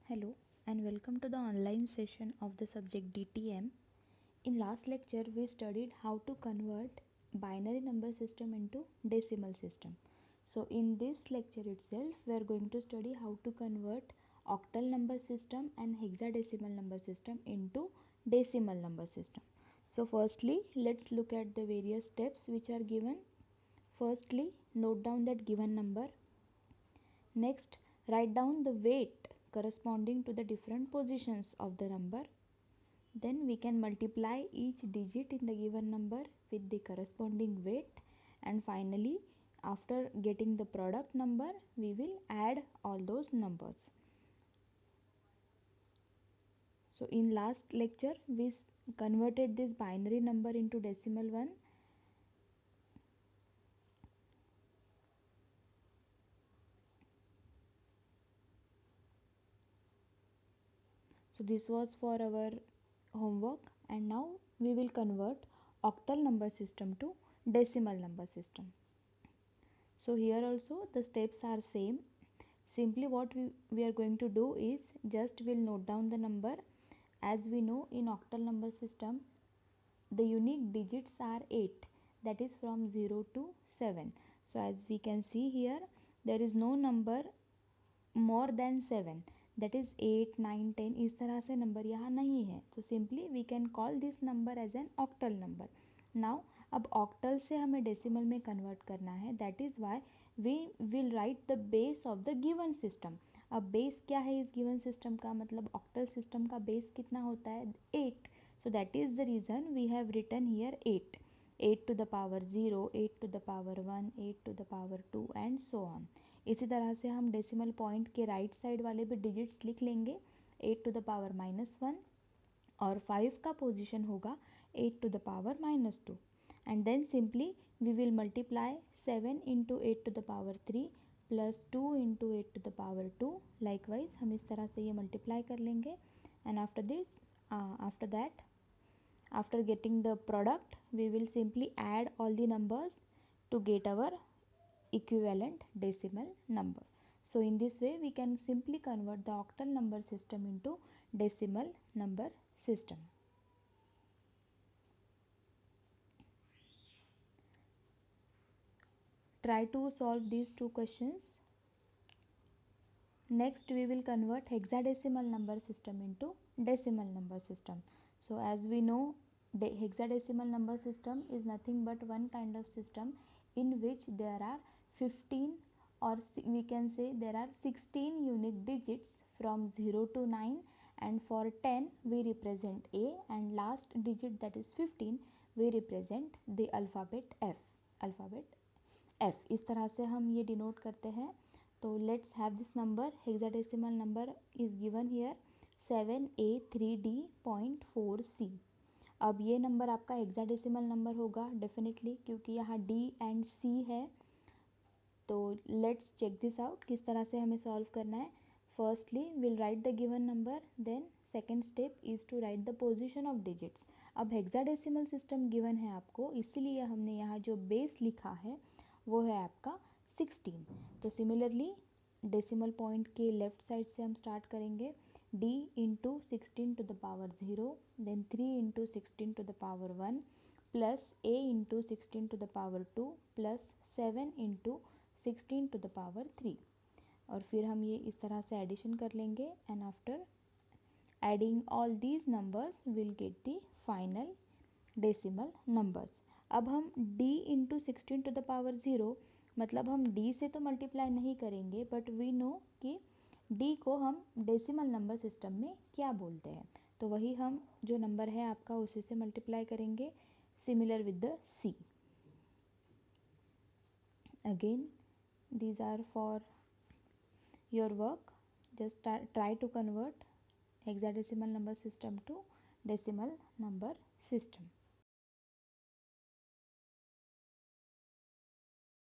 Hello and welcome to the online session of the subject DTM. In last lecture we studied how to convert binary number system into decimal system. So in this lecture itself we are going to study how to convert octal number system and hexadecimal number system into decimal number system. So firstly let's look at the various steps which are given. Firstly, note down that given number. Next, write down the weight corresponding to the different positions of the number. Then we can multiply each digit in the given number with the corresponding weight, and finally after getting the product number we will add all those numbers. So in last lecture we converted this binary number into decimal one. So this was for our homework, and now we will convert octal number system to decimal number system. So here also the steps are same. Simply what we are going to do is just we'll note down the number. As we know, in octal number system the unique digits are 8, that is from 0 to 7. So as we can see here, there is no number more than 7, that is 8, 9, 10. इस तरह से number यहाँ नहीं है. So simply we can call this number as an octal number. Now अब octal से हमें decimal में convert करना है. That is why we will write the base of the given system. अब base क्या है इस given system का, मतलब octal system का base कितना होता है 8. So that is the reason we have written here 8. 8 to the power 0, 8 to the power 1, 8 to the power 2 and so on. इसी तरह से हम डेसिमल पॉइंट के राइट साइड वाले भी डिजिट्स लिख लेंगे. 8 टू द पावर -1 और 5 का पोजीशन होगा 8 to the power -2. And then simply we will multiply 7 into 8 to the power 3 plus 2 into 8 to the power 2. Likewise हम इस तरह से ये मल्टीप्लाई कर लेंगे. And after that after getting the product we will simply add all the numbers to get our equivalent decimal number. So in this way we can simply convert the octal number system into decimal number system. Try to solve these two questions. Next we will convert hexadecimal number system into decimal number system. So as we know, the hexadecimal number system is nothing but one kind of system in which there are 15, or we can say there are 16 unique digits from 0 to 9, and for 10 we represent A, and last digit, that is 15, we represent the alphabet F. इस तरह से हम ये denote करते हैं. तो let's have this number. Hexadecimal number is given here 7A3D.4C. अब ये नंबर आपका हेक्साडेसिमल नंबर होगा डेफिनेटली, क्योंकि यहाँ D एंड C है. तो लेट्स चेक दिस आउट किस तरह से हमें सॉल्व करना है. Firstly will write the given number, then second step is to write the position of digits. अब हेक्साडेसिमल सिस्टम गिवन है आपको, इसीलिए हमने यहाँ जो बेस लिखा है वो है आपका 16. तो सिमिलरली डेसिमल पॉइंट के लेफ्ट साइड से हम स्टार्ट करेंगे. D into 16 to the power 0, then 3 into 16 to the power 1 plus A into 16 to the power 2 plus 7 into 16 to the power 3. और फिर हम ये इस तरह से एडिशन कर लेंगे. And after adding all these numbers will get the final decimal numbers. अब हम D into 16 to the power 0, मतलब हम D से तो मल्टीप्लाई नहीं करेंगे, बट वी नो कि D को हम डेसिमल नंबर सिस्टम में क्या बोलते हैं. तो वही हम जो नंबर है आपका उसी से मल्टीप्लाई करेंगे, similar with the C. Again these are for your work. Just try to convert hexadecimal number system to decimal number system.